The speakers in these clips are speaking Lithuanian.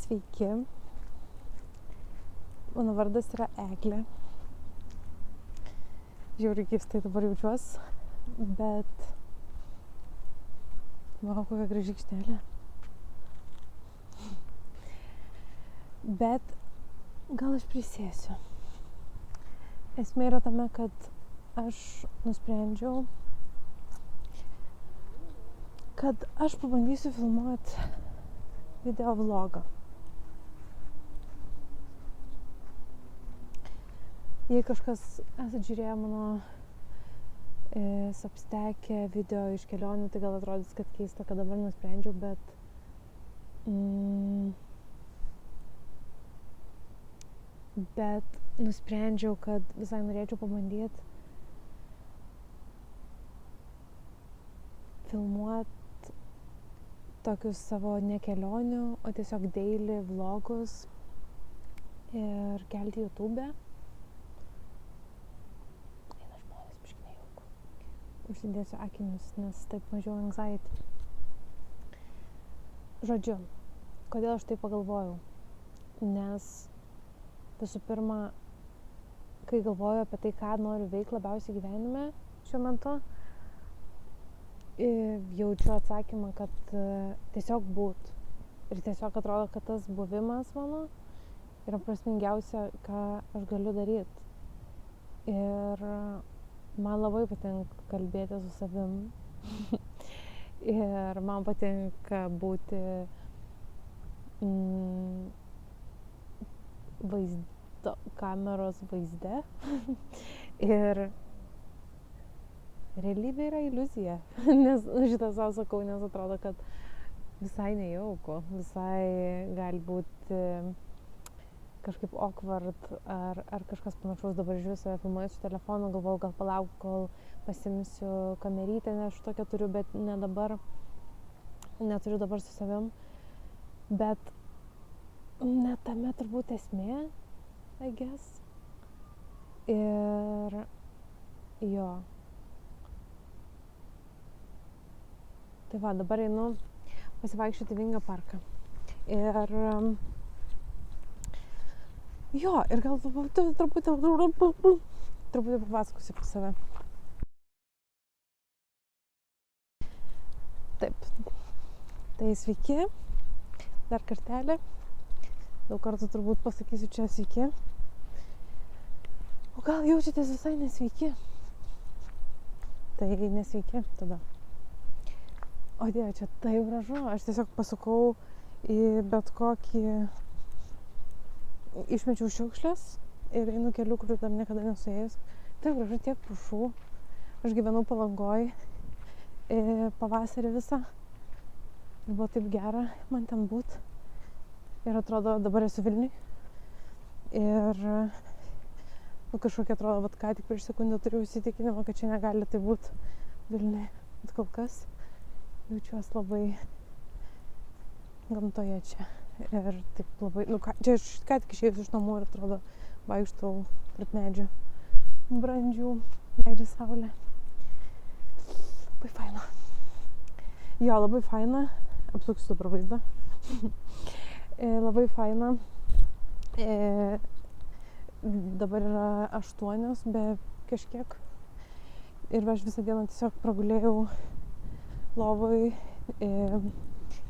Sveiki, mano vardas yra Eglė. Žiauriai keistai dabar jaučiuosi, bet manau, kokia graži aikštelė. Bet gal aš prisėsiu. Esmė yra tame, kad aš nusprendžiau, kad aš pabandysiu filmuoti video vlogą. Jei kažkas esat žiūrėję mano Substack'e video iš kelionių, tai gal atrodys, kad keista, kad dabar nusprendžiau, bet nusprendžiau, kad visai norėčiau pabandyti filmuoti tokius savo ne kelionių, o tiesiog daily vlogus ir kelti YouTube'e. Užsidėsiu akinius, nes taip mažiau anxiety. Žodžiu, kodėl aš taip pagalvojau? Nes visų pirma, kai galvoju apie tai, ką noriu veikti labiausiai gyvenime šiuo metu, jaučiu atsakymą, kad tiesiog būt. Ir tiesiog atrodo, kad tas buvimas mano yra prasmingiausia, ką aš galiu daryti. Ir man labai patinka kalbėti su savim. Ir man patinka būti kameros vaizde. Ir realybė yra iliuzija. Nes šitą savo sakau, nes atrodo, kad visai nejauku. Visai gali būti kažkaip awkward ar kažkas panašaus. Dabar žiūriu save filmuoju su telefonu, galvoju, gal palauk, kol pasimsiu kamerytę, nes aš tokią turiu, bet ne dabar, neturiu dabar su savim. Bet ne tame turbūt esmė, I guess. Ir jo. Tai va, dabar einu pasivaikščioti Vingio parką. Ir jo, ir gal truputį papasakosiu apie save. Taip, tai sveiki, dar kartelį, daug kartų turbūt pasakysiu čia sveiki. O gal jaučiatės visai nesveiki? Tai nesveiki tada. O Dieve, čia taip gražu, aš tiesiog pasukau į bet kokį, išmečiau šiukšles ir einu keliu, kurių dar niekada nesuėjus. Taip gražu, tiek pušų. Aš gyvenau Palangoj pavasarį visą. Ir buvo taip gera man ten būt. Ir atrodo, dabar esu Vilniuj. Ir kažkokia atrodo, vat ką tik prieš sekundę turiu įsitikinimą, kad čia negali tai būt Vilniuj. Bet kol kas jaučiuosi labai gamtoje čia. Ir taip labai, čia aš ką tik išėjus iš namų ir atrodo vaikštau tarp medžių brandžių, leidžia saulė. Labai faina. Jo, labai faina. Apsuksiu dabar vaizdą. Labai faina. Dabar yra 8 be kažkiek. Ir aš visą dieną tiesiog pragulėjau lovoj.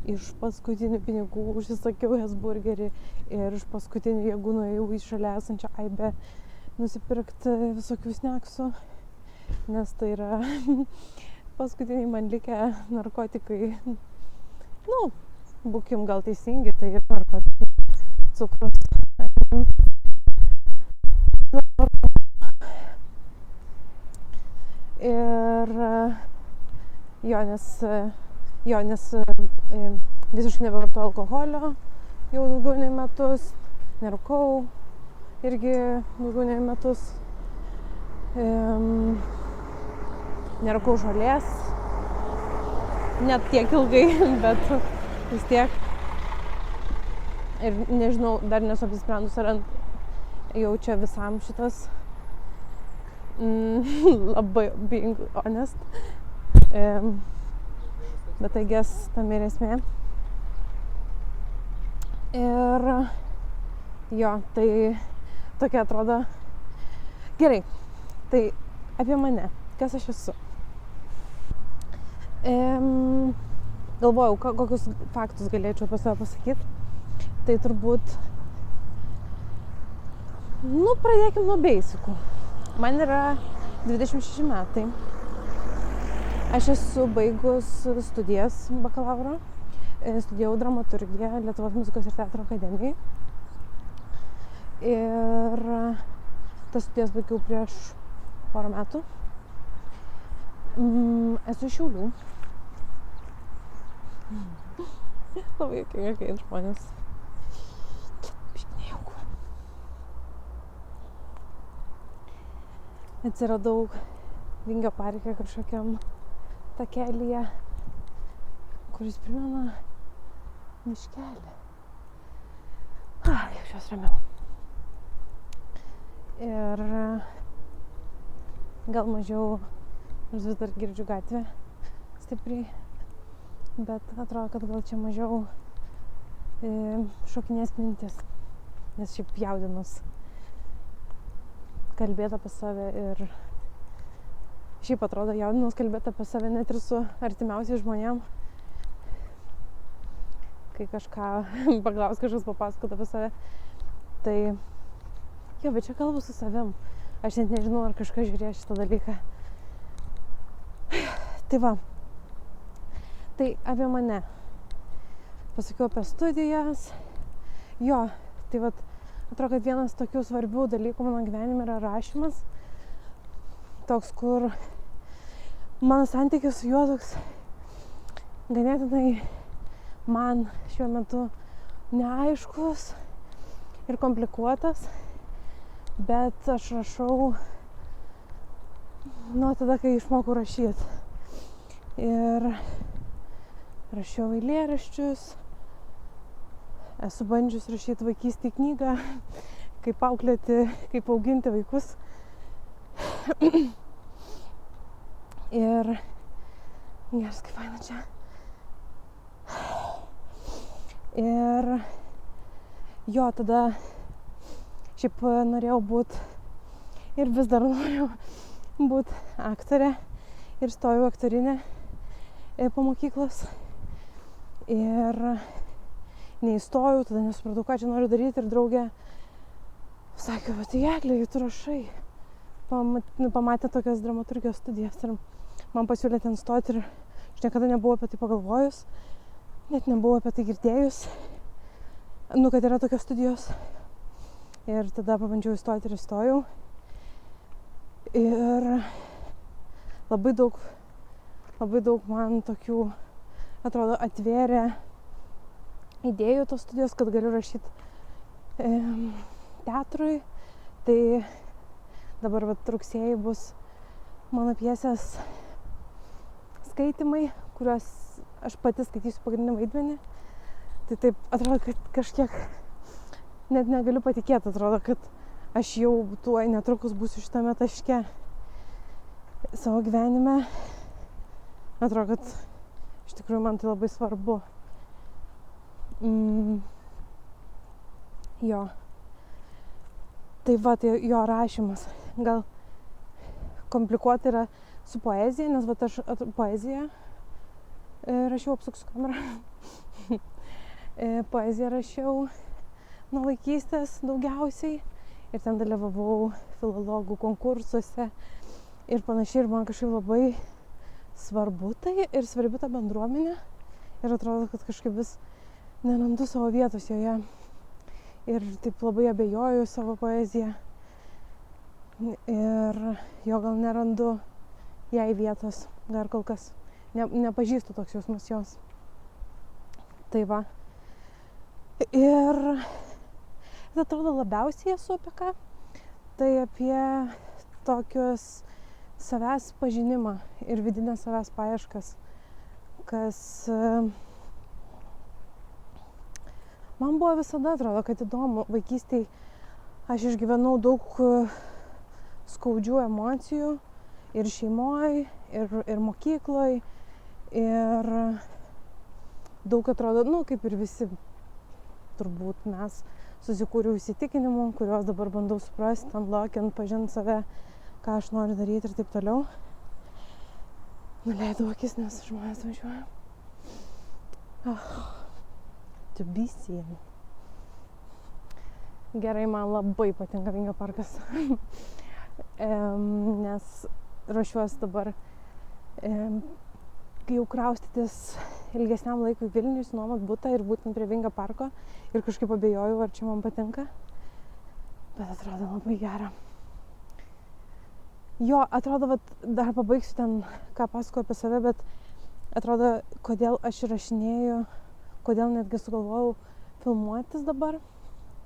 Iš paskutinių pinigų užsisakiau hesburgerį ir iš paskutinių jėgų nuėjau į šalia esančią Aibę nusipirkti visokių sneksų, nes tai yra paskutiniai man likę narkotikai. Būkim gal teisingi, tai yra narkotikai, cukrus. Ir nes visiškai nebevartoju alkoholio jau daugiau nei metus, nerūkau irgi daugiau nei metus, nerūkau žolės, net tiek ilgai, bet vis tiek. Ir nežinau, dar nesu apsisprendus, ar jau čia visam šitas labai being honest. Bet I guess tam ir esmė. Ir jo, tai tokia atrodo. Gerai, tai apie mane, kas aš esu. Galvojau, kokius faktus galėčiau apie save pasakyti. Tai turbūt, pradėkim nuo beisikų. Man yra 26 metai. Aš esu baigus studijas bakalauro. Studijavau dramaturgiją Lietuvos muzikos ir teatro akademijai. Ir tas studijas baigiau prieš porą metų. Esu iš Šiaulių. Labai juokinga, kai žmonės nejauku. Atsiradau Vingio parke kažkokiam takelyje, kuris primena miškelį. Jaučiuos ramiau. Ir gal mažiau, nors vis dar girdžiu gatvę stipriai, bet atrodo, kad gal čia mažiau šokinės mintis, nes šiaip jaudinus kalbėti apie save ir šiaip atrodo jaudinus kalbėti apie save net ir su artimiausiais žmonėm. Kai kažką paklaus, kažkas papasakot apie save, tai jo, bet čia kalbu su savim. Aš net nežinau, ar kažkas žiūrės šitą dalyką. Tai va. Tai apie mane. Pasakiau apie studijas. Jo, tai vat, atrodo, kad vienas tokių svarbių dalykų mano gyvenime yra rašymas. Toks, kur mano santykis su juo toks ganėtinai man šiuo metu neaiškus ir komplikuotas. Bet aš rašau nuo tada, kai išmokau rašyti. Ir rašiau eilėraščius. Esu bandžius rašyti vaikystėj knygą, kaip auklėti, kaip auginti vaikus. Ir geras, kaip faina čia. Ir jo, tada šiaip norėjau būt ir vis dar noriu būt aktorė ir stojau aktorinę po mokyklos ir neįstojau, tada nesupratau, ką čia noriu daryti ir draugė sakė, bet tai Eglė, tu rašai. Pamatė tokias dramaturgijos studijas ir man pasiūlė ten stoti ir aš niekada nebuvau apie tai pagalvojus, net nebuvau apie tai girdėjus, kad yra tokios studijos. Ir tada pabandžiau įstoti ir įstojau. Ir labai daug man tokių, atrodo, atvėrė idėjų tos studijos, kad galiu rašyti teatrui. Tai dabar rugsėjai bus mano pjesės skaitymai, kuriuos aš pati skaitysiu pagrindinį vaidmenį. Tai taip atrodo, kad kažkiek net negaliu patikėti, atrodo, kad aš jau tuoj netrukus būsiu šitame taške savo gyvenime. Atrodo, kad iš tikrųjų man tai labai svarbu. Jo. Tai va, tai jo rašymas. Gal komplikuota yra su poezija, nes va aš poeziją rašiau, apsuksiu kamerą. Poeziją rašiau nuo vaikystės daugiausiai ir ten dalyvavau filologų konkursuose ir panašiai, ir man kažkaip labai svarbu tai ir svarbi ta bendruomenė ir atrodo, kad kažkaip vis nerandu savo vietos joje ir taip labai abejoju savo poeziją ir jo gal nerandu jai vietos, dar kol kas nepažįstu toks jausmas jos. Tai va. Ir atrodo labiausiai esu apie ką, tai apie tokius savęs pažinimą ir vidinę savęs paieškas, kas man buvo visada, atrodo, kad įdomu. Vaikystėj aš išgyvenau daug skaudžių emocijų ir šeimoj, ir mokykloj, ir daug atrodo, kaip ir visi turbūt mes susikūriau įsitikinimų, kuriuos dabar bandau suprasti, unlockint, pažinti save, ką aš noriu daryti ir taip toliau. Nuleidau akis, nes žmonės važiuoja. To be seen. Gerai, man labai patinka Vingio parkas, nes ruošiuosi dabar jau kraustytis ilgesniam laikui Vilniui, nuomot butą ir būtent prie Vingio parko ir kažkaip abejoju, ar čia man patinka, bet atrodo labai gera. Jo, atrodo, dar pabaigsiu ten, ką pasakoju apie save, bet atrodo, kodėl aš įrašinėju, kodėl netgi sugalvojau filmuotis dabar,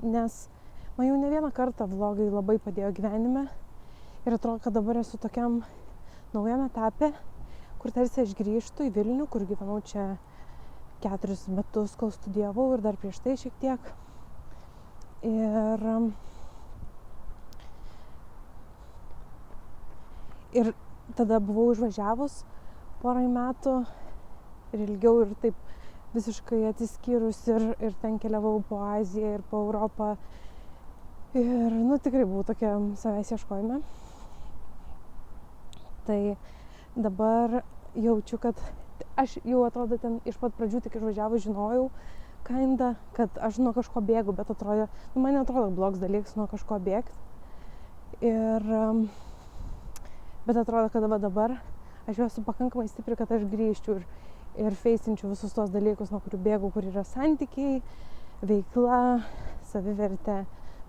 nes man jau ne vieną kartą vlogai labai padėjo gyvenime ir atrodo, kad dabar esu tokiam naujam etape, kur tarsi aš grįžtu į Vilnių, kur gyvenau čia 4 metus, kol studijavau ir dar prieš tai šiek tiek. Ir tada buvau išvažiavus porai metų ir ilgiau ir taip visiškai atsiskyrus ir ten keliavau po Aziją ir po Europą. Ir, tikrai buvau tokia savęs ieškojime. Tai dabar jaučiu, kad aš jau atrodo ten iš pat pradžių tik išvažiavus žinojau, kad aš nuo kažko bėgu, bet atrodė, man neatrodo blogas dalykas nuo kažko bėgti. Bet atrodo, kad dabar aš jau esu pakankamai stipri, kad aš grįžčiau ir feisinčiau visus tos dalykus, nuo kurių bėgu, kur yra santykiai, veikla, savivertė,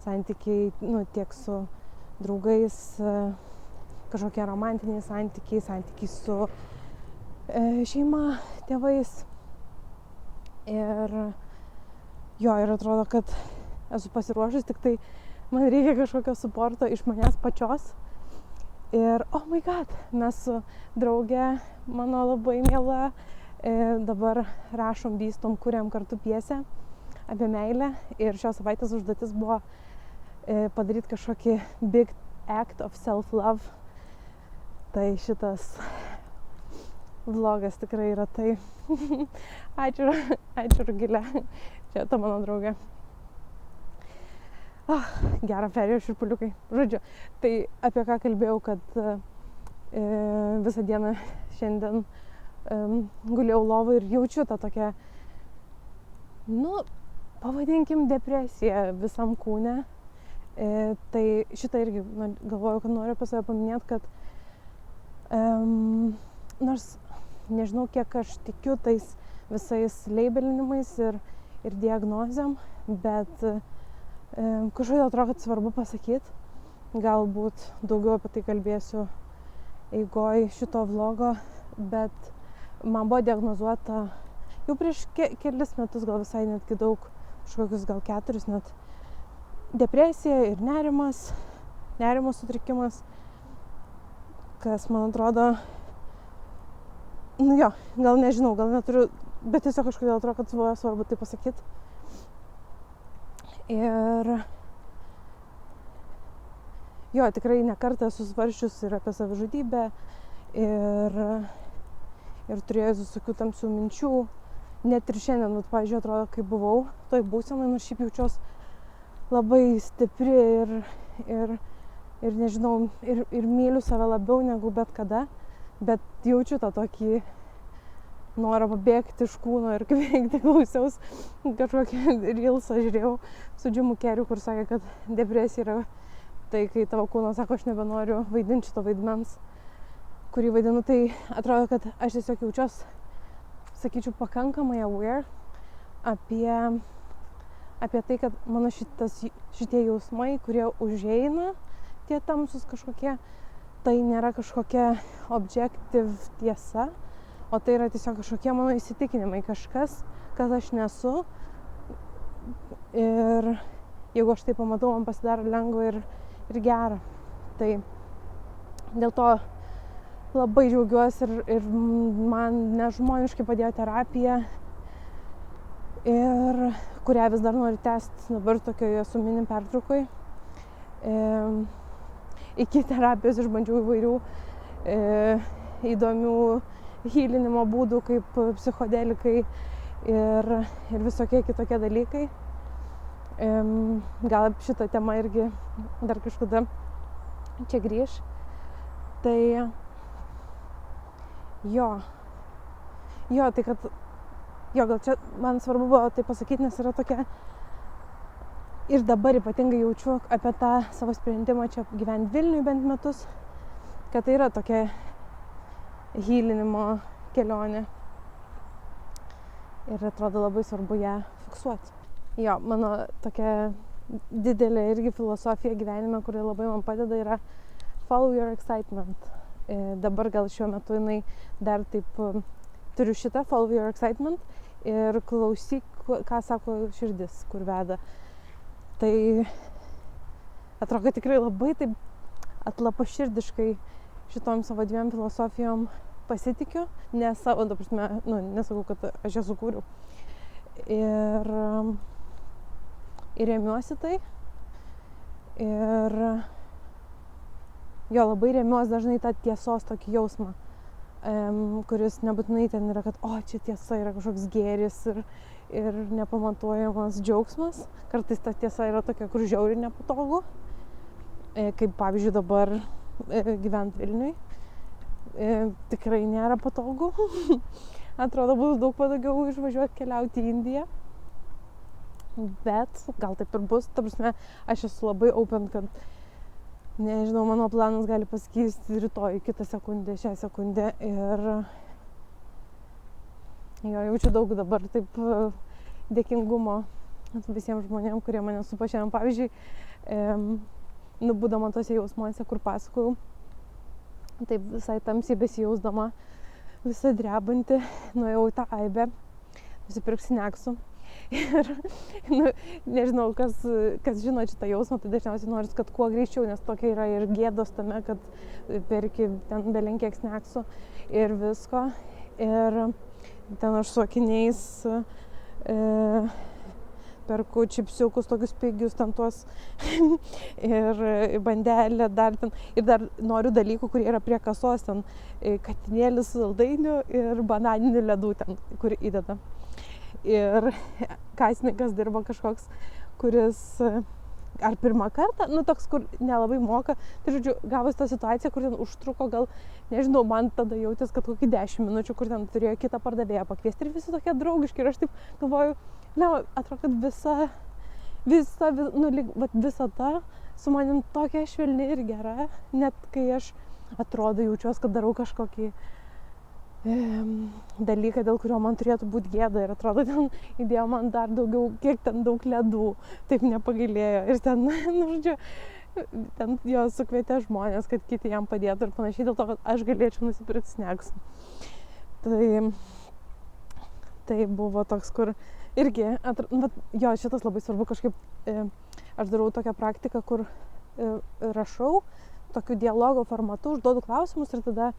santykiai, tiek su draugais, kažkokie romantiniai santykiai su šeima, tėvais. Ir atrodo, kad esu pasiruošus, tik tai man reikia kažkokio suporto iš manęs pačios. Ir, oh my god, mes su drauge, mano labai miela, dabar rašom, vystom, kuriam kartu pjesę apie meilę. Ir šios savaitės užduotis buvo padaryti kažkokį big act of self-love. Tai šitas vlogas tikrai yra tai. Ačiū Rugilė, čia ta mano draugė. Gerą perėjo širpuliukai. Žodžiu, tai apie ką kalbėjau, kad visą dieną šiandien gulėjau lovą ir jaučiu tą tokią, pavadinkim, depresiją visam kūne. Tai šitą irgi galvoju, kad noriu apie save paminėti, kad nors nežinau, kiek aš tikiu tais visais labelinimais ir diagnozėm, bet kažkodėl atrodo, kad svarbu pasakyti. Galbūt daugiau apie tai kalbėsiu eigoj šito vlogo, bet man buvo diagnozuota jau prieš kelis metus, gal visai netgi daug, kažkokius gal 4 net, depresija ir nerimo sutrikimas, kas man atrodo, gal nežinau, gal neturiu, bet tiesiog kažkodėl atrodo, kad buvo svarbu tai pasakyti. Ir tikrai ne kartą esu svarsčius ir apie savižudybę ir turėjau visokių tamsių minčių. Net ir šiandien, pavyzdžiui, atrodo, kai buvau toj būsenoj, nors šiaip jaučiuos labai stipri ir nežinau, ir myliu save labiau negu bet kada, bet jaučiu tą tokį norą pabėgti iš kūno ir veikti. Klausiaus kažkokį reelsą žiūrėjau su Jimu Carreyu, kur sakė, kad depresija yra tai, kai tavo kūnas sako, aš nebenoriu vaidinti šito vaidmens, kurį vaidinu. Tai atrodo, kad aš tiesiog jaučiuos, sakyčiau, pakankamai aware apie tai, kad mano šitie jausmai, kurie užeina, tie tamsus kažkokie, tai nėra kažkokia objective tiesa, o tai yra tiesiog kažkokie mano įsitikinimai, kažkas, kas aš nesu. Ir jeigu aš tai pamatau, man pasidaro lengva ir gera. Tai dėl to labai džiaugiuosi ir man nežmoniškai padėjo terapija, ir kurią vis dar noriu tęsti. Dabar tokioje esu mini pertraukoj. Iki terapijos išbandžiau įvairių įdomių healinimo būdų, kaip psichodelikai ir visokie kitokie dalykai. Gal šitą temą irgi dar kažkada čia grįž. Tai tai kad, gal čia man svarbu buvo tai pasakyti, nes yra tokia, ir dabar ypatingai jaučiu apie tą savo sprendimą čia gyventi Vilniuje bent metus, kad tai yra tokia healinimo kelionė. Ir atrodo labai svarbu ją fiksuoti. Mano tokia didelė irgi filosofija gyvenime, kuri labai man padeda, yra follow your excitement. Dabar gal šiuo metu jinai dar taip turiu šitą follow your excitement ir klausyk, ką sako širdis, kur veda. Tai atrodo, kad tikrai labai taip atlapaširdiškai šitom savo dviem filosofijom pasitikiu, ne savo, ta prasme, nesakau, kad aš ją sukūriau. Ir remiuosi tai. Ir labai remiuosi dažnai tą tiesos tokį jausmą, kuris nebūtinai ten yra, kad čia tiesa yra kažkoks gėris ir nepamatuojamas džiaugsmas. Kartais ta tiesa yra tokia, kur žiauriai nepatogu, kaip pavyzdžiui dabar gyventi Vilniui. Tikrai nėra patogu. Atrodo, būtų daug patogiau išvažiuoti keliauti į Indiją. Bet gal taip ir bus. Ta prasme, aš esu labai open, kad nežinau, mano planas gali pasikeisti rytoj, kitą sekundę, šią sekundę. Ir jaučiu daug dabar taip dėkingumo visiems žmonėms, kurie mane supa šiandien. Pavyzdžiui, būdama tose jausmuose, kur pasakojau, taip visai tamsiai besijausdama, visai drebanti, nuėjau į tą aibę, nusipirksiu sneksų. Ir, nežinau, kas žino šitą jausmą, tai dažniausiai noris, kad kuo greičiau, nes tokia yra ir gėdos tame, kad perki ten belenkiek sneksų ir visko. Ir ten aš su akiniais perku čipsiukus, tokius pigius, ten tuos ir bandelę dar ten. Ir dar noriu dalykų, kurie yra prie kasos, ten katinėlis saldainių ir bananinių ledų ten, kur įdeda. Ir kasininkas dirba kažkoks, kuris ar pirmą kartą, toks, kur nelabai moka. Tai žodžiu, gavus tą situaciją, kur ten užtruko gal, nežinau, man tada jautės, kad kokį 10 minučių, kur ten turėjo kitą pardavėją pakviesti. Ir visi tokie draugiški. Ir aš taip galvoju, atrodo, kad visa ta su manim tokia švelni ir gera, net kai aš atrodo jaučiuos, kad darau kažkokį dalyką, dėl kurio man turėtų būti gėda. Ir atrodo, ten įdėjo man dar daugiau, kiek ten daug ledų, taip nepagailėjo. Ir ten, žodžiu, ten jo sukvietė žmonės, kad kiti jam padėtų ir panašiai, dėl to, kad aš galėčiau nusipirkti sneksų. Tai buvo toks, kur irgi, šitas labai svarbu kažkaip, aš darau tokią praktiką, kur rašau tokiu dialogo formatu, užduodu klausimus ir tada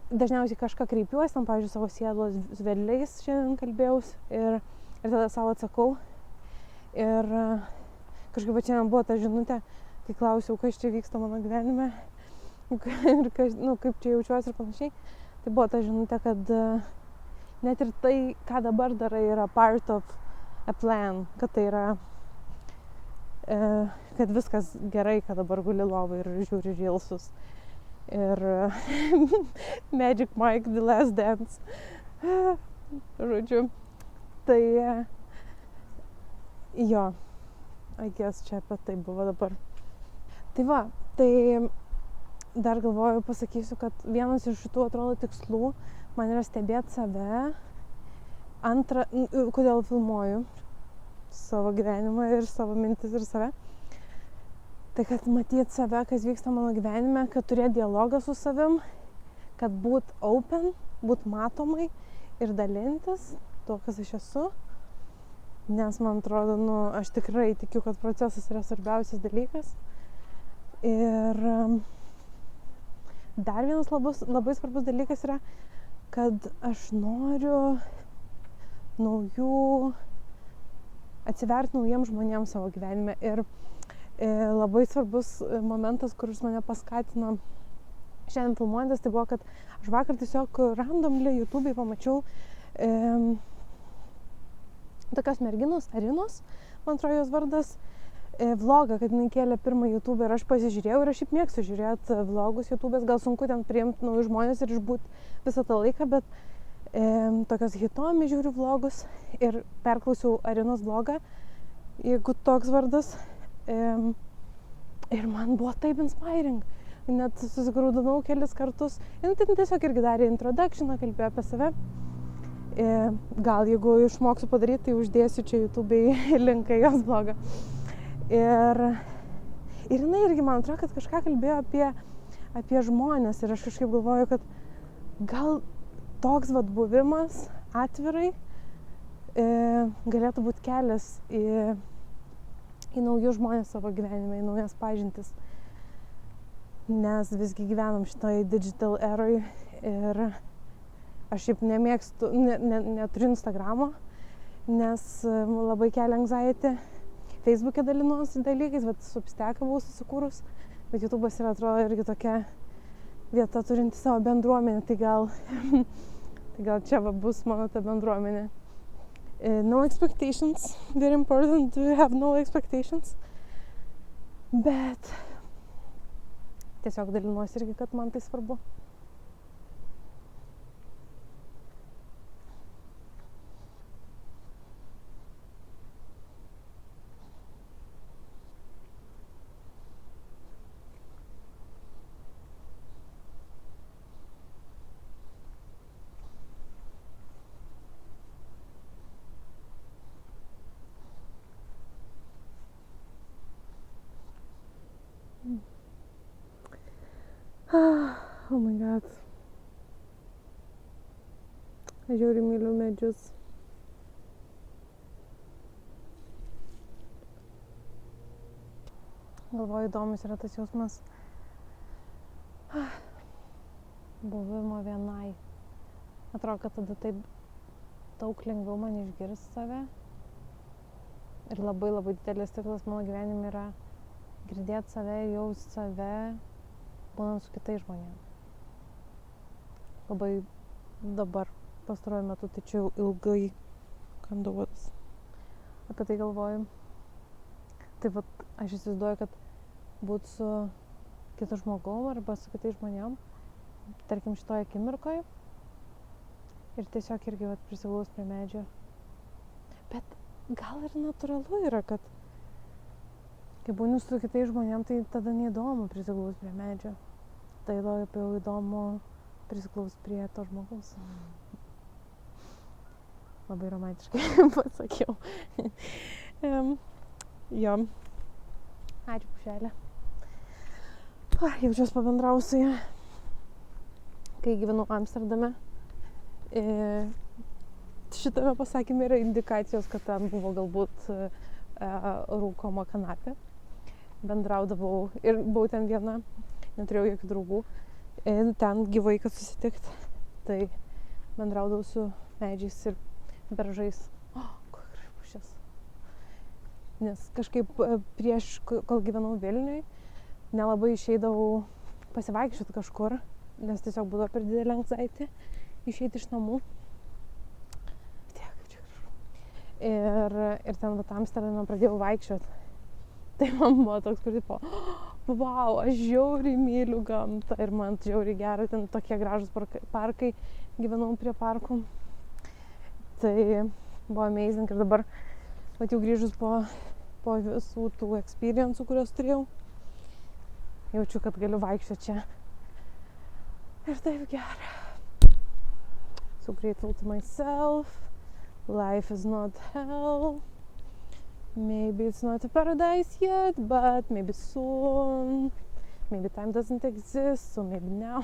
dažniausiai kažką kreipiuosi, tam, pavyzdžiui, savo sielos vedliais šiandien kalbėjausi ir tada savo atsakau. Ir kažkaip šiandien buvo ta žinutė, kai klausiau, kas čia vyksta mano gyvenime ir kaip čia jaučiuosi ir panašiai. Tai buvo ta žinutė, kad net ir tai, ką dabar darai, yra part of a plan, kad tai yra, kad viskas gerai, kad dabar guli lovai ir žiūri reelsus. Ir Magic Mike, The Last Dance. Žodžiu, tai I guess čia apie tai buvo dabar. Tai dar galvoju, pasakysiu, kad vienas iš šitų atrodo tikslų man yra stebėti save. Antra, kodėl filmuoju savo gyvenimą ir savo mintis ir save. Tai kad matyti save, kas vyksta mano gyvenime, kad turėti dialogą su savim, kad būt open, būt matomai ir dalintis to, kas aš esu. Nes man atrodo, aš tikrai tikiu, kad procesas yra svarbiausias dalykas. Ir dar vienas labai svarbus dalykas yra, kad aš noriu atsiverti naujiems žmonėms savo gyvenime. Ir labai svarbus momentas, kuris mane paskatino šiandien filmuojantis, tai buvo, kad aš vakar tiesiog randomly YouTube'ai pamačiau tokios merginos, Arinos, man atrodo jos vardas, vlogą, kad jinai kėlė pirmą YouTube ir aš pasižiūrėjau ir aš šiaip mėgstu žiūrėti vlogus YouTube'ės, gal sunku ten priimti naujus žmonės ir išbūti visą tą laiką, bet tokios hitomi žiūriu vlogus ir perklausiau Arinos vlogą, jeigu toks vardas, ir man buvo taip inspiring, net susigrūdinau kelis kartus, ir tai tiesiog irgi darė introductioną, kalbėjo apie save. Gal jeigu išmoksiu padaryti, tai uždėsiu čia YouTube'ai linką jos blogą. Ir jinai irgi, man atrodo, kad kažką kalbėjo apie žmonės ir aš kažkaip galvoju, kad gal toks vat buvimas atvirai galėtų būti kelias į naujus žmonės savo gyvenime, į naujas pažintis. Nes visgi gyvenam šitoj digital eroj ir aš šiaip nemėgstu, neturiu Instagramo, nes labai kelia anxiety. Facebook'e dalinuosi dalykais, bet Substack'ą buvau susikūrus, bet YouTube'as yra, atrodo, irgi tokia vieta turinti savo bendruomenę, tai gal čia bus mano ta bendruomenė. No expectations, very important to have no expectations, bet tiesiog dalinuosi irgi, kad man tai svarbu. Oh my god. Aš žiauriai myliu medžius. Galvoju, įdomus yra tas jausmas buvimo vienai. Atrodo, kad tada taip daug lengviau man išgirsti save. Ir labai didelis tikslas mano gyvenime yra girdėti save ir jausti save būnant su kitais žmonėmis. Labai dabar pastaruoju metu, tai čia jau ilgai kanduotas. Apie tai galvoju. Taip pat aš įsivaizduoju, kad būt su kitu žmogum arba su kitais žmonėm, tarkim šitoje akimirkoje, ir tiesiog irgi prisiglaus prie medžio. Bet gal ir natūralu yra, kad kai būni su kitais žmonėm, tai tada neįdomu prisiglaus prie medžio. Tai labiau įdomu prisiglaus prie to žmogaus. Labai romantiškai pasakiau. Jo. Ačiū, pušelė. Jaučiuos pabendrauju su ja. Kai gyvenau Amsterdame, šitame pasakyme yra indikacijos, kad ten buvo galbūt rūkoma kanapė. Bendraudavau ir buvau ten viena, neturėjau jokių draugų. Ten gyvai, kad susitikt, tai bendraudavau su medžiais ir beržais. Kokia graži pušis. Nes kažkaip prieš, kol gyvenau Vilniuj, nelabai išeidavau pasivaikščioti kažkur, nes tiesiog būdavo per didelė anxiety išeiti iš namų. Tiek, čia gražu. Ir ten Amsterdame pradėjau vaikščioti. Tai man buvo toks, kur tipo, wow, aš žiauriai myliu gamtą ir man žiauriai gera, ten tokie gražus parkai, gyvenau prie parkų. Tai buvo amazing ir dabar, jau grįžus po visų tų experience'ų, kuriuos turėjau, jaučiu, kad galiu vaikščioti čia. Ir taip gera. So grateful to myself. Life is not hell. Maybe it's not a paradise yet, but maybe soon. Maybe time doesn't exist, so maybe now.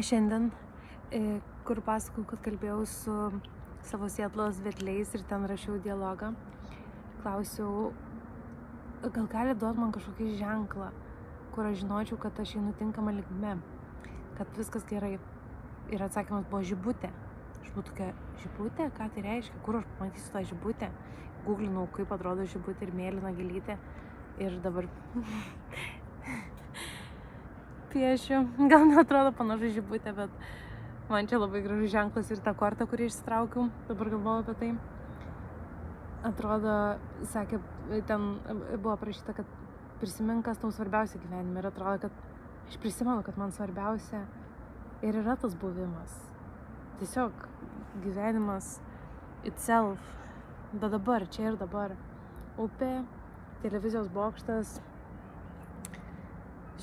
Šiandien, kur pasakau, kad kalbėjau su savo Sietlos vedliais ir ten rašiau dialogą, klausiau, gal gali duoti man kažkokį ženklą, kur aš žinočiau, kad aš einu tinkama linkme, kad viskas gerai. Ir atsakymas buvo žibutė. Aš buvau tokia, žibutė, ką tai reiškia, kur aš pamatysiu tą žibutę. Googlinau, kaip atrodo žibutė ir mėlyna gėlytė. Ir dabar piešiu. Gal neatrodo panašu žibutė, bet man čia labai gražus ženklas ir ta korta, kurį išsitraukiau. Dabar galvoju apie tai. Atrodo, sakė, ten buvo parašyta, kad prisimink, kas tau svarbiausia gyvenime. Ir atrodo, kad aš prisimenu, kad man svarbiausia ir yra tas buvimas. Tiesiog gyvenimas itself. Bet dabar, čia ir dabar. Upė, televizijos bokštas,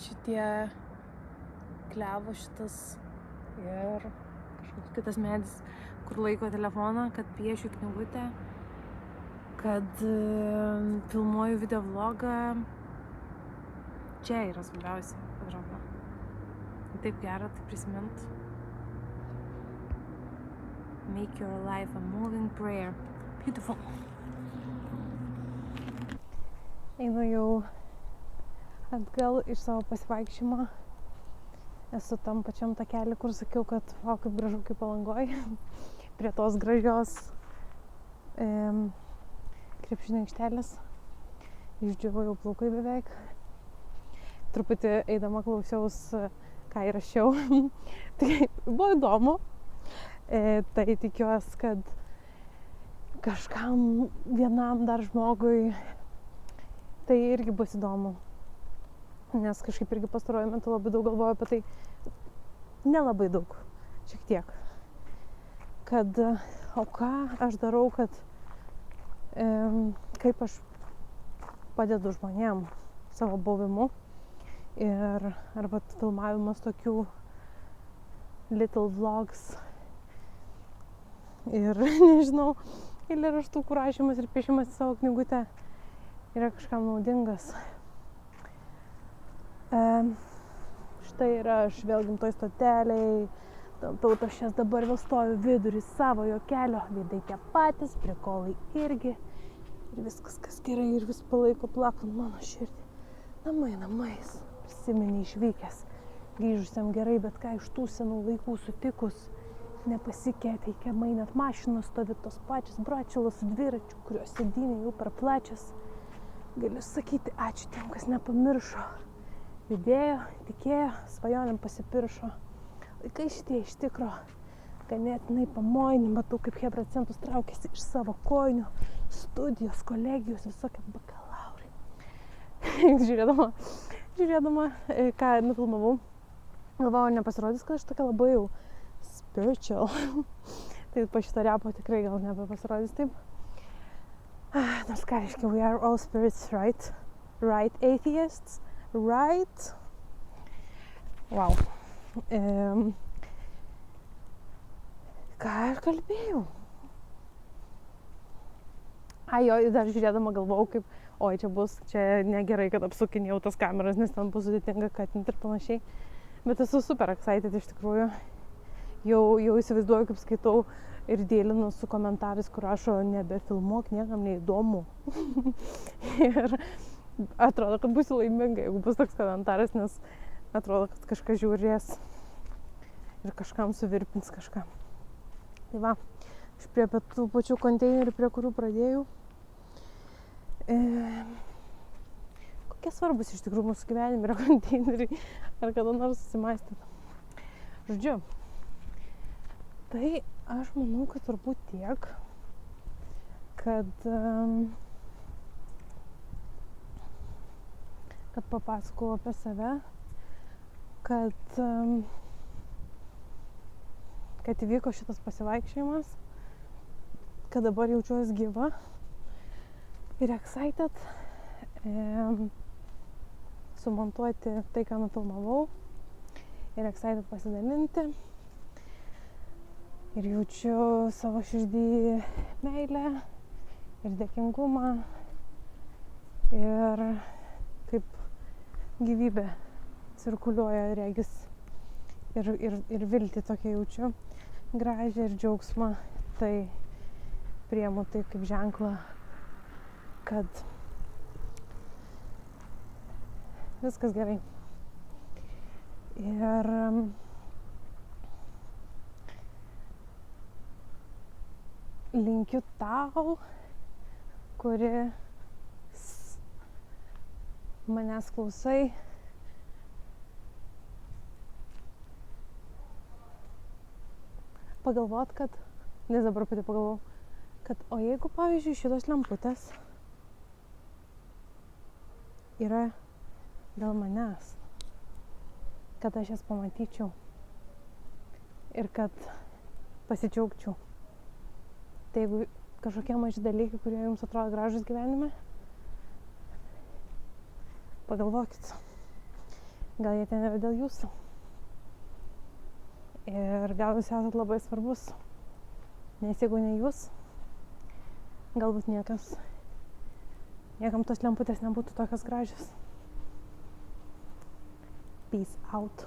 šitie klevas šitas ir kažkoks kitas medis, kur laiko telefoną, kad piešiu knygutę, kad filmuoju video vlogą. Čia yra svarbiausia, atrodo. Taip gera, tai prisimint. Make your life a moving prayer. Beautiful. Einu jau atgal iš savo pasivaikščiojimo. Esu tam pačiam takelį, kur sakiau, kad o, kaip gražu, kaip Palangoj. Prie tos gražios krepšinio aikštelės. Išdžiūvo jau plaukai beveik. Truputį eidama klausiaus, ką įrašiau. Tai buvo įdomu. Tai tikiuosi, kad kažkam vienam dar žmogui tai irgi bus įdomu. Nes kažkaip irgi pastaruoju metu labai daug galvoju apie tai. Nelabai daug. Šiek tiek. Kad, o ką aš darau, kad kaip aš padedu žmonėm savo buvimu. Ir arba filmavimas tokių little vlogs ir nežinau, eilėraštų rašymas ir piešimas į savo knygutę yra kažkam naudingas. Štai yra aš vėl gimtoj stoteliai, tautašės dabar vėl stoviu vidurį savojo kelio, veidai tie patys, prikolai irgi ir viskas kas gerai ir vis palaiko plakant mano širdį. Namai namais. Prisimeni išvykęs, grįžusiam gerai, bet ką iš tų senų laikų sutikus, nepasikeitė, kiemai net mašinos stovi tos pačios, bračialos su dviračiu, kurios sėdynė jau per plačias. Galiu sakyti ačiū tiem, kas nepamiršo, judėjo, tikėjo, svajonėm pasipiršo. Laikai šitie iš tikro ganėtinai pamojni, matau, kaip hebra centus traukiasi iš savo kojinių, studijos, kolegijos, visokie bakalaurai. Žiūrėdama, ką nufilmavau, galvojau, nepasirodys, kad aš tokia labai jau spiritual. Tai po šito repo tikrai gal nebepasirodys taip. Nors ką reiškia, we are all spirits, right? Right, atheists? Right? Wow. Ką aš kalbėjau? Jo, dar žiūrėdama galvojau, kaip oi, čia negerai, kad apsukinėjau tas kameras, nes ten bus sudėtinga katinti ir panašiai. Bet esu super excited iš tikrųjų. Jau įsivaizduoju, kaip skaitau ir dėlinu su komentarais, kur rašo nebefilmuok, niekam neįdomu. Ir atrodo, kad būsiu laiminga, jeigu bus toks komentaras, nes atrodo, kad kažkas žiūrės ir kažkam suvirpins kažką. Tai va, aš prie tų pačių konteinerių, prie kurių pradėjau. Kokie svarbus iš tikrųjų mūsų gyvenime yra konteineriai, ar kada nors susimąstėt. Žodžiu, tai aš manau, kad turbūt tiek, kad papasakau apie save, kad įvyko šitas pasivaikščiojimas, kad dabar jaučiuosi gyva ir excited sumontuoti tai, ką nufilmavau, ir excited pasidalinti. Ir jaučiu savo širdį meilę ir dėkingumą ir kaip gyvybė cirkuliuoja regis ir viltį tokia jaučiu, gražią ir džiaugsmą, tai priemu tai kaip ženklą, kad viskas gerai. Ir linkiu tau, kuri manęs klausai, pagalvot, kad, nes dabar pati pagalvojau, kad o jeigu, pavyzdžiui, šitos lemputės yra dėl manęs, kad aš jas pamatyčiau ir kad pasidžiaugčiau. Tai jeigu kažkokie maži dalykai, kurie jums atrodo gražus gyvenime, pagalvokit, gal jie ten yra dėl jūsų. Ir gal jūs esat labai svarbus, nes jeigu ne jūs, galbūt niekam tos lemputės nebūtų tokios gražios. Peace out.